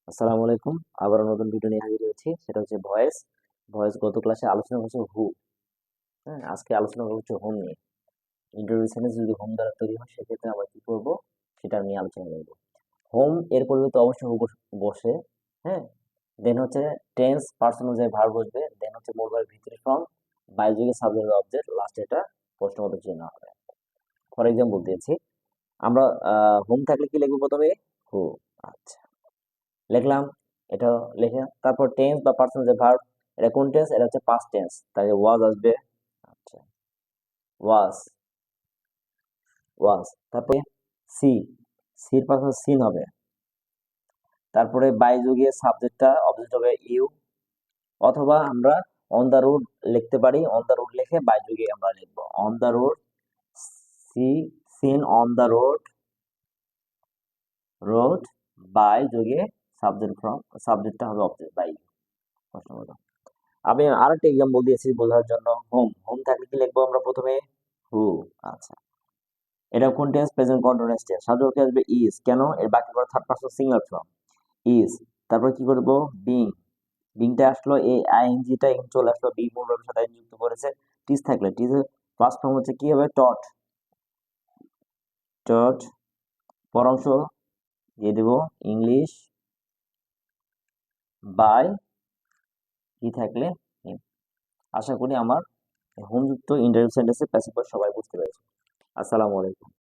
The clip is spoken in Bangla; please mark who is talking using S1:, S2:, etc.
S1: আসসালামু আলাইকুম। আবার নতুন ভিডিও নিয়ে হাজির হয়েছি, সেটা হচ্ছে ভয়েস। গত ক্লাসে আলোচনা করছে হু। হ্যাঁ, আজকে আলোচনা করছে হোম নিয়ে। ইন্টারভিউ সেন্টেন্স যদি হোম দ্বারা তৈরি হয় সেক্ষেত্রে আমরা কি করব সেটা নিয়ে আলোচনা করব। হোম এর পরিবর্তে অবশ্যই হু বসে। হ্যাঁ, দেন হচ্ছে টেন্স পার্সন অনুযায়ী ভার্ব বসবে, দেন হচ্ছে মোট ভার্ব ভিতরে ফর্ম, বায়ুযোগে সাবজেক্ট অবজেক্ট, লাস্টে এটা প্রশ্নবোধক চিহ্ন হবে। ফর এক্সাম্পল দিয়েছি, আমরা হোম থাকলে কি লিখবো প্রথমে? হু। আচ্ছা, লিখলাম। এটা লিখে তারপর টেন্স বা পার্সন যে ভার্ব, এটা কোন টেন্স? এটা হচ্ছে পাস্ট টেন্স, তাই ওয়াজ আসবে। আচ্ছা, ওয়াজ, ওয়াজ। তারপরে সি, সির পাশে সিন হবে। তারপরে বাই যুগিয়ে সাবজেক্টটা অবজেক্ট হবে ইউ, অথবা আমরা অন দা রোড লিখতে পারি। অন দা রোড লিখে বাই যুগিয়ে আমরা লিখবো on the road, see, seen on the road, road, by যুগিয়ে সাবজেক্ট ফ্রম, সাবজেক্টটা হবে অবজেক্ট বাই। আমি আরেকটা এক্সাম্পল দিয়েছি বোঝার জন্য। হোম, হোম থাকলে কি লিখবো আমরা প্রথমে? হু। আচ্ছা, এটা কোন টেন্স? Present continuous tense. সাহায্য কি আসবে? ইজ। কেন? এর বাকি পড়া third person singular form is. তারপর কি করব? বিং, বিংটা আসলো, এই আইএনজিটা ইন চলে আসলো, বি মূল ভার্বের সাথে যুক্ত করেছে। টিজ থাকলে টিজের ফার্স্ট ফর্ম হচ্ছে কি হবে? টট, টট। পর অংশ দিয়ে দেব ইংলিশ বাই কি থাকলে him। আশা করি আমার হোমযুক্ত ইন্টারভিউ সেন্টেন্সের প্যাসিভ ভয়েস সবাই বুঝতে পেরেছে। আসসালামু আলাইকুম।